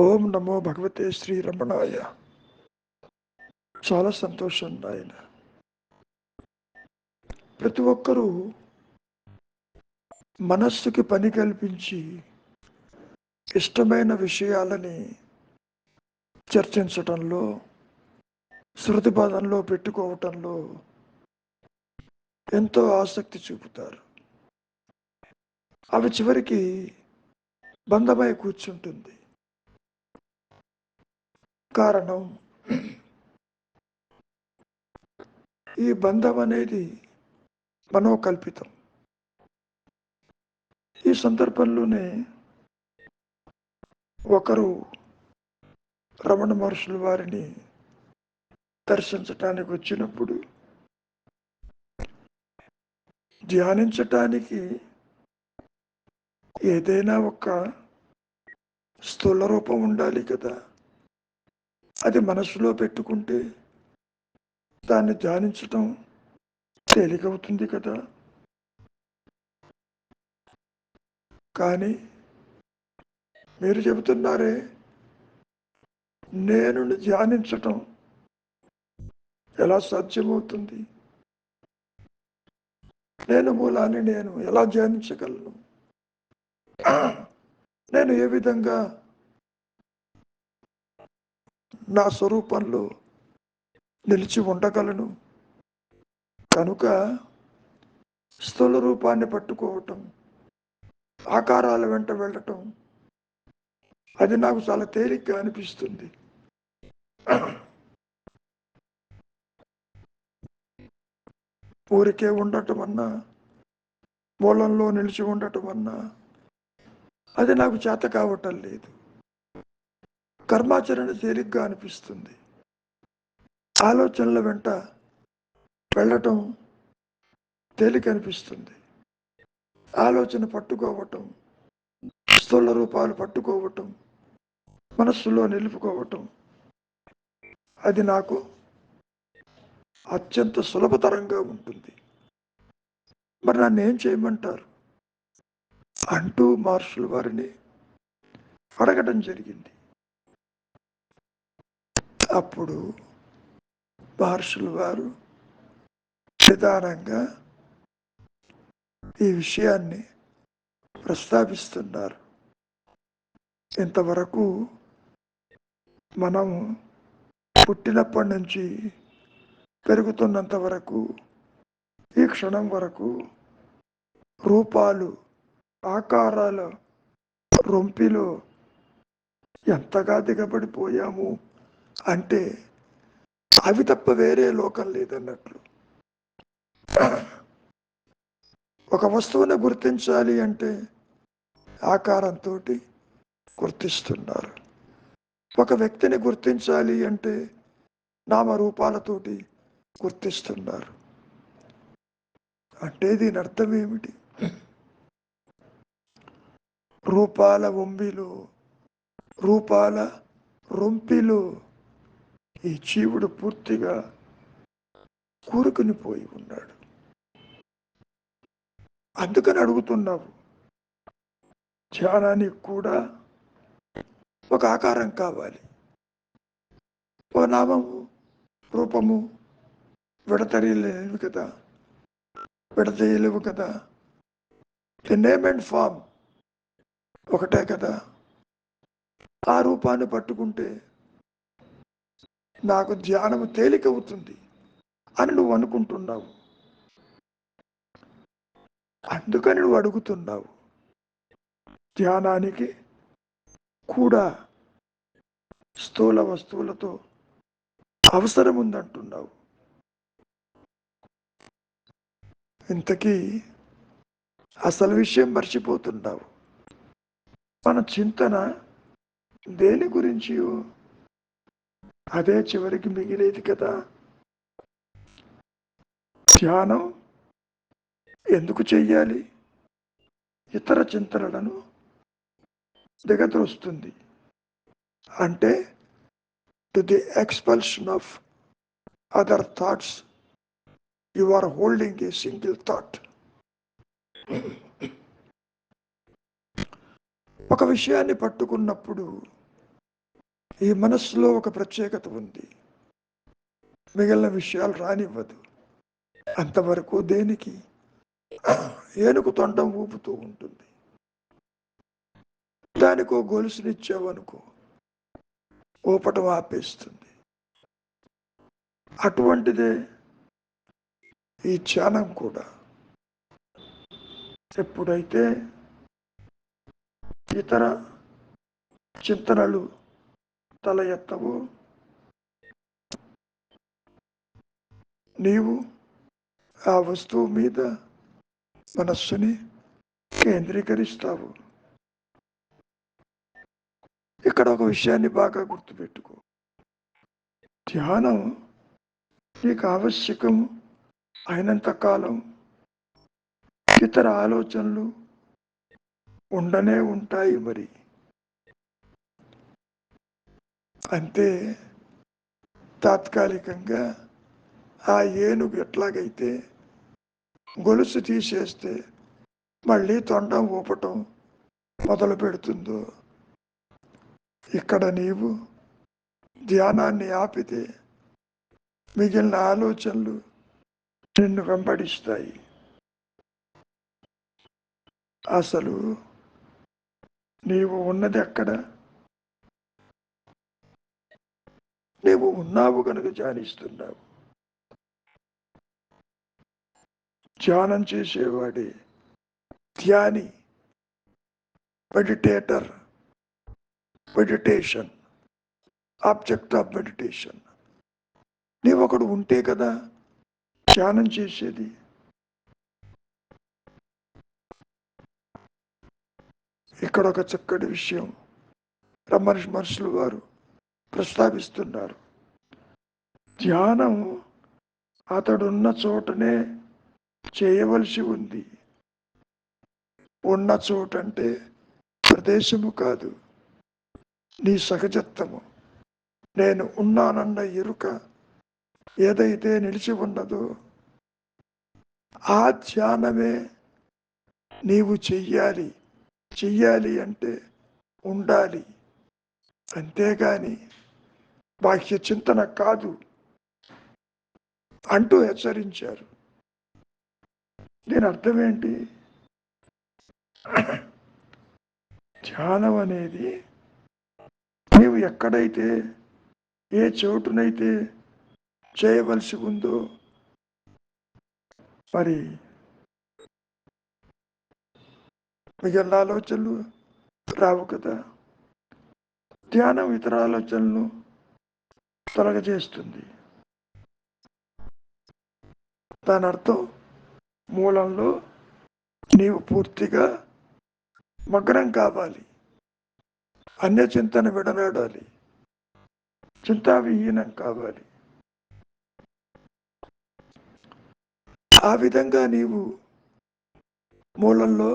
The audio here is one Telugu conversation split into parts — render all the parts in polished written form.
ఓం నమో భగవతే శ్రీరమణాయ. చాలా సంతోషం నాయన. ప్రతి ఒక్కరూ మనస్సుకి పని కల్పించి ఇష్టమైన విషయాలని చర్చించటంలో, శృతిపదంలో పెట్టుకోవటంలో ఎంతో ఆసక్తి చూపుతారు. అవి చివరికి బంధమై కూర్చుంటుంది. కారణం, ఈ బంధం అనేది మనోకల్పితం. ఈ సందర్భంలోనే ఒకరు రమణ మహర్షుల వారిని దర్శించటానికి వచ్చినప్పుడు ధ్యానించటానికి ఏదైనా ఒక స్థూల రూపం ఉండాలి కదా. అది మనసులో పెట్టుకుంటే దాన్ని ధ్యానించటం తేలికవుతుంది కదా. కానీ మీరు చెబుతున్నారే, నేను ధ్యానించటం ఎలా సాధ్యమవుతుంది? నేను మూలాన్ని నేను ఎలా ధ్యానించగలను? నేను ఏ విధంగా నా స్వరూపంలో నిలిచి ఉండగలను? కనుక స్థూల రూపాన్ని పట్టుకోవటం, ఆకారాల వెంట వెళ్ళటం, అది నాకు చాలా తేలిగ్గా అనిపిస్తుంది. ఊరికే ఉండటం అన్నా, మూలంలో నిలిచి ఉండటం అన్నా అది నాకు చేత కావటం లేదు. కర్మాచరణ తేలిగ్గా అనిపిస్తుంది. ఆలోచనల వెంట వెళ్ళటం తేలిక అనిపిస్తుంది. ఆలోచన పట్టుకోవటం, స్థూల రూపాలు పట్టుకోవటం, మనస్సులో నిలుపుకోవటం, అది నాకు అత్యంత సులభతరంగా ఉంటుంది. మరి నన్ను ఏం చేయమంటారు అంటూ మహర్షుల వారిని అడగడం జరిగింది. అప్పుడు మహర్షుల వారు నిదానంగా ఈ విషయాన్ని ప్రస్తావిస్తున్నారు. ఇంతవరకు మనము పుట్టినప్పటి నుంచి పెరుగుతున్నంత వరకు, ఈ క్షణం వరకు రూపాలు, ఆకారాల రొంపిలో ఎంతగా దిగబడిపోయాము అంటే అవి తప్ప వేరే లోకం లేదన్నట్లు. ఒక వస్తువుని గుర్తించాలి అంటే ఆకారంతో గుర్తిస్తున్నారు. ఒక వ్యక్తిని గుర్తించాలి అంటే నామరూపాలతోటి గుర్తిస్తున్నారు. అంటే దీని అర్థం ఏమిటి? రూపాల వంబిలో, రూపాల రొంపిలో ఈ జీవుడు పూర్తిగా కూరుకుని పోయి ఉన్నాడు. అందుకని అడుగుతున్నావు, ధ్యానానికి కూడా ఒక ఆకారం కావాలి, ఓ నామము, రూపము విడతీయలేవు కదా, విడతీయలేవు కదా. ది నేమ్ అండ్ ఫామ్ ఒకటే కదా. ఆ రూపాన్ని పట్టుకుంటే నాకు ధ్యానము తేలికవుతుంది అని నువ్వు అనుకుంటున్నావు. అందుకని నువ్వు అడుగుతున్నావు. ధ్యానానికి కూడా స్థూల వస్తువులతో అవసరం ఉందంటున్నావు. ఇంతకీ అసలు విషయం మర్చిపోతున్నావు. మన చింతన దేని గురించి? అదే చివరికి మిగిలేది కదా. ధ్యానం ఎందుకు చెయ్యాలి? ఇతర చింతనలను దిగద్రోస్తుంది. అంటే to the expulsion of other thoughts, you are holding a single thought. ఒక విషయాన్ని పట్టుకున్నప్పుడు ఈ మనస్సులో ఒక ప్రత్యేకత ఉంది, మిగిలిన విషయాలు రానివ్వదు. అంతవరకు దేనికి ఏనుగు తొండం ఊపుతూ ఉంటుంది. దానికో గొలుసునిచ్చావనుకో ఊపటం ఆపేస్తుంది. అటువంటిదే ఈ ధ్యానం కూడా. ఎప్పుడైతే ఇతర చింతనలు తల ఎత్తవో నీవు ఆ వస్తువు మీద మనస్సుని కేంద్రీకరిస్తావు. ఇక్కడ ఒక విషయాన్ని బాగా గుర్తుపెట్టుకో. ధ్యానం నీకు ఆవశ్యకం అయినంత కాలం ఇతర ఆలోచనలు ఉండనే ఉంటాయి. మరి అంతే, తాత్కాలికంగా ఆ ఏనుగు ఎట్లాగైతే గొలుసు తీసేస్తే మళ్ళీ తొండం ఊపటం మొదలు పెడుతుందో, ఇక్కడ నీవు ధ్యానాన్ని ఆపితే మిగిలిన ఆలోచనలు నిన్ను వెంబడిస్తాయి. అసలు నీవు ఉన్నది ఎక్కడ? నీవు ఉన్నావు కనుక ధ్యానిస్తున్నావు. ధ్యానం చేసేవాడే ధ్యాని, meditator, meditation, object of meditation. నీవు ఒకడు ఉంటే కదా ధ్యానం చేసేది. ఇక్కడ ఒక చక్కటి విషయం రమణ మహర్షులు వారు ప్రస్తావిస్తున్నారు. ధ్యానం అతడున్న చోటనే చేయవలసి ఉంది. ఉన్న చోటంటే ప్రదేశము కాదు, నీ సహజత్వము. నేను ఉన్నానన్న ఎరుక ఏదైతే నిలిచి ఉన్నదో ఆ ధ్యానమే నీవు చెయ్యాలి. చెయ్యాలి అంటే ఉండాలి, అంతేగాని బాహ్య చింతన కాదు అంటూ హెచ్చరించారు. దీని అర్థం ఏంటి? ధ్యానం అనేది నీవు ఎక్కడైతే ఏ చోటునైతే చేయవలసి ఉందో మరి మిగిలిన ఆలోచనలు రావు కదా. ధ్యానం ఇతర ఆలోచనలు తొలగజేస్తుంది. దాని అర్థం మూలంలో నీవు పూర్తిగా మగ్నం కావాలి, అన్య చింతన విడనాడాలి, చింతావిహీనం కావాలి. ఆ విధంగా నీవు మూలంలో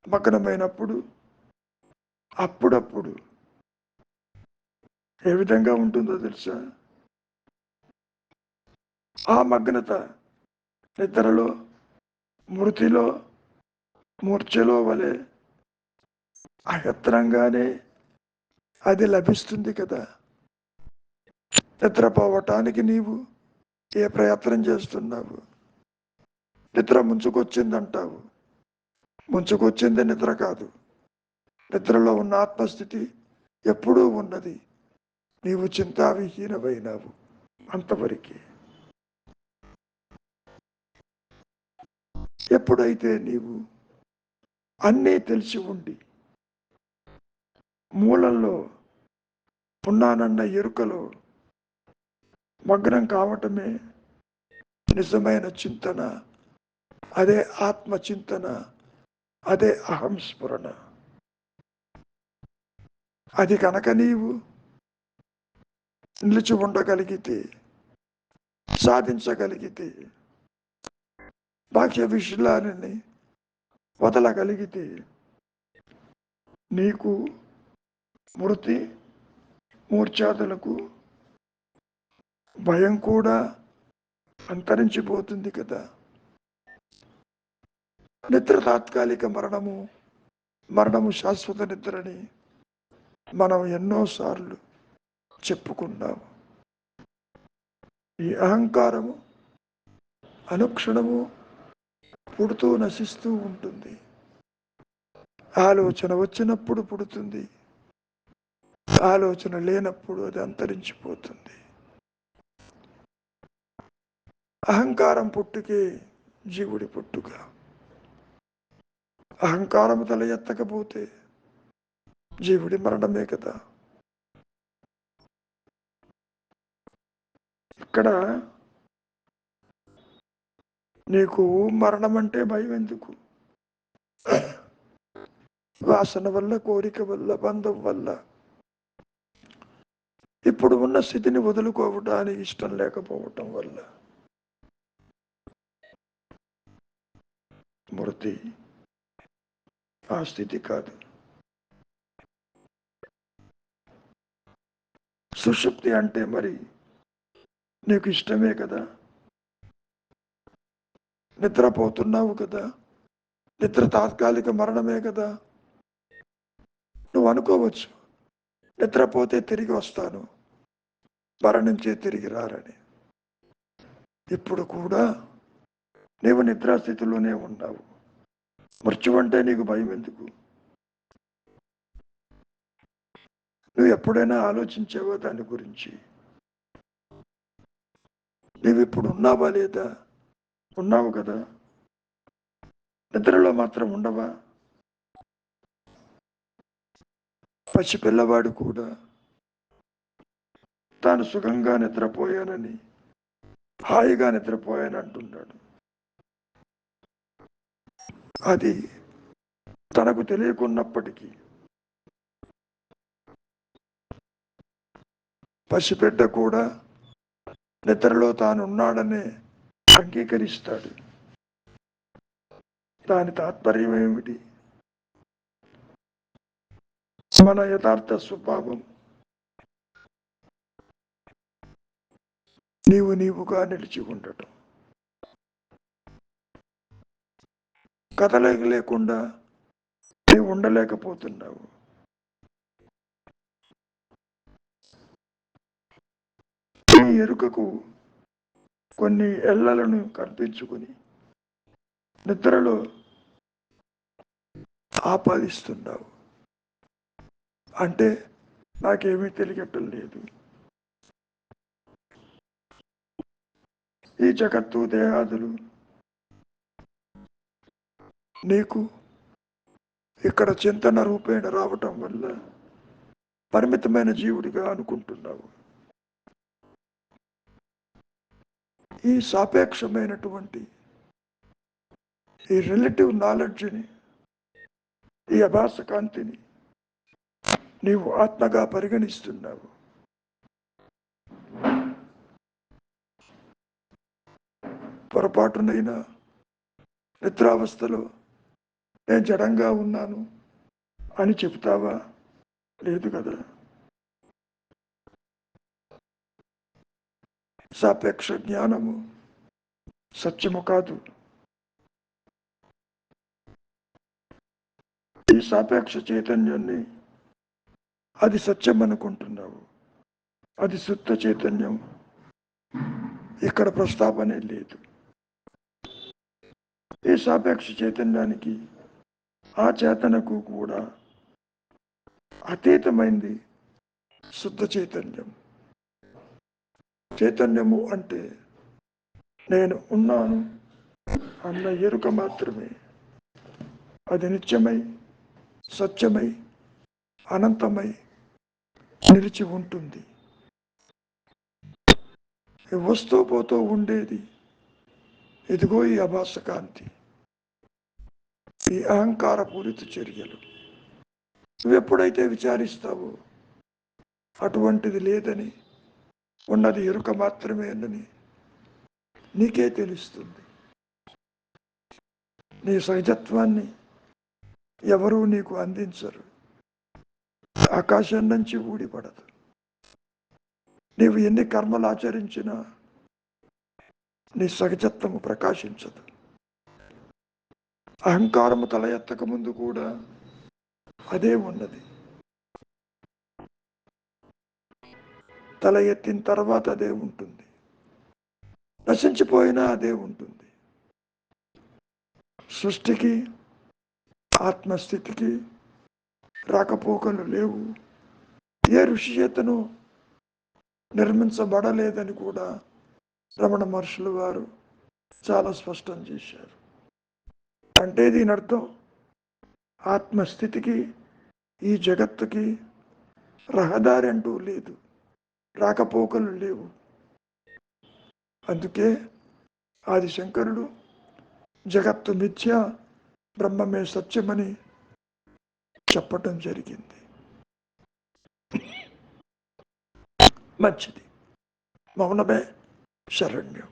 మగ్నమైనప్పుడు అప్పుడప్పుడు ఏ విధంగా ఉంటుందో తెలుసా? ఆ మగ్నత నిద్రలో, మృతిలో, మూర్ఛలో వలె అయత్నంగానే అది లభిస్తుంది కదా. నిద్రపోవటానికి నీవు ఏ ప్రయత్నం చేస్తున్నావు? నిద్ర ముంచుకొచ్చిందంటావు. ముంచుకొచ్చింది నిద్ర కాదు. నిద్రలో ఉన్న ఆత్మస్థితి ఎప్పుడూ ఉన్నది. నీవు చింతావిహీనమైనావు అంతవరకే. ఎప్పుడైతే నీవు అన్నీ తెలిసి ఉండి మూలంలో ఉన్నానన్న ఎరుకలో మగ్నం కావటమే నిజమైన చింతన, అదే ఆత్మచింతన, అదే అహంస్ఫురణ. అది కనుక నీవు నిలిచి ఉండగలిగితే, సాధించగలిగితే, బాహ్య విషయాలని వదలగలిగితే నీకు మృతి మూర్ఛాదులకు భయం కూడా అంతరించిపోతుంది కదా. నిద్ర తాత్కాలిక మరణము శాశ్వత నిద్రని మనం ఎన్నోసార్లు చెప్పుకున్నావు. ఈ అహంకారము అనుక్షణము పుడుతూ నశిస్తూ ఉంటుంది. ఆలోచన వచ్చినప్పుడు పుడుతుంది, ఆలోచన లేనప్పుడు అది అంతరించిపోతుంది. అహంకారం పుట్టుకే జీవుడి పుట్టుక. అహంకారం తల ఎత్తకపోతే జీవుడి మరణమే కదా. ఇక్కడ నీకు మరణం అంటే భయం ఎందుకు? వాసన వల్ల, కోరిక వల్ల, బంధం వల్ల ఇప్పుడు ఉన్న స్థితిని వదులుకోవడానికి ఇష్టం లేకపోవటం వల్ల. మృతి ఆ స్థితి కాదు. సుషుప్తి అంటే మరి నీకు ఇష్టమే కదా, నిద్రపోతున్నావు కదా, నిద్ర తాత్కాలిక మరణమే కదా. నువ్వు అనుకోవచ్చు, నిద్రపోతే తిరిగి వస్తాను, మరణించే తిరిగి రారని. ఇప్పుడు కూడా నీవు నిద్రాస్థితిలోనే ఉన్నావు. మృత్యు అంటే నీకు భయం ఎందుకు? నువ్వు ఎప్పుడైనా ఆలోచించావా దాని గురించి? నువ్వు ఇప్పుడు ఉన్నావా లేదా? ఉన్నావు కదా. నిద్రలో మాత్రం ఉండవా? పసిపిల్లవాడు కూడా తాను సుఖంగా నిద్రపోయానని, హాయిగా నిద్రపోయానంటున్నాడు. అది తనకు తెలియకున్నప్పటికీ పసిబిడ్డ కూడా నిద్రలో తాను ఉన్నాడనే అంగీకరిస్తాడు. దాని తాత్పర్యం ఏమిటి? మన యథార్థ స్వభావం నీవుగా నిలిచి ఉండటం. కథలేక లేకుండా నీవు ఉండలేకపోతున్నావు. ఈ ఎరుకకు కొన్ని ఎల్లలను కల్పించుకుని నిద్రలో ఆపాదిస్తున్నావు. అంటే నాకేమీ తెలియటం లేదు, ఈ జగత్తు దేహాదులు నీకు ఇక్కడ చింతన రూపేణ రావటం వల్ల పరిమితమైన జీవుడిగా అనుకుంటున్నావు. ఈ సాపేక్షమైనటువంటి ఈ రిలేటివ్ నాలెడ్జ్ని, ఈ అభాస కాంతిని నీవు ఆత్మగా పరిగణిస్తున్నావు. పొరపాటునైనా నిద్రావస్థలో నేను జడంగా ఉన్నాను అని చెబుతావా? లేదు కదా. సాపేక్ష జ్ఞానము సత్యము కాదు. ఈ సాపేక్ష చైతన్యాన్ని అది సత్యం అనుకుంటున్నావు. అది శుద్ధ చైతన్యం. ఇక్కడ ప్రస్తావనే లేదు. ఈ సాపేక్ష చైతన్యానికి, ఆ చేతనకు కూడా అతీతమైంది శుద్ధ చైతన్యం. చైతన్యము అంటే నేను ఉన్నాను అన్న ఎరుక మాత్రమే. అది నిత్యమై, సత్యమై, అనంతమై నిలిచి ఉంటుంది. వస్తూ పోతూ ఉండేది ఇదిగో ఈ అభాస కాంతి, ఈ అహంకార పూరిత చర్యలు. నువ్వెప్పుడైతే విచారిస్తావో అటువంటిది లేదని, ఉన్నది ఎరుక మాత్రమేనని నీకే తెలుస్తుంది. నీ సహజత్వాన్ని ఎవరూ నీకు అందించరు. ఆకాశం నుంచి ఊడిపడదు. నీవు ఎన్ని కర్మలు ఆచరించినా నీ సహజత్వము ప్రకాశించదు. అహంకారము తల ఎత్తక ముందు కూడా అదే ఉన్నది. తల ఎత్తిన తర్వాత అదే ఉంటుంది, నశించిపోయినా అదే ఉంటుంది. సృష్టికి ఆత్మస్థితికి రాకపోకలు లేవు. ఏ ఋషి చేతను నిర్మించబడలేదని కూడా రమణ మహర్షులు వారు చాలా స్పష్టం చేశారు. అంటే దీని అర్థం ఆత్మస్థితికి ఈ జగత్తుకి రహదారి అంటూ లేదు, రాకపోకలు లేవు. అందుకే ఆదిశంకరుడు జగత్తు మిథ్య, బ్రహ్మమే సత్యమని చెప్పటం జరిగింది. మంచిది. మౌనమే శరణ్యం.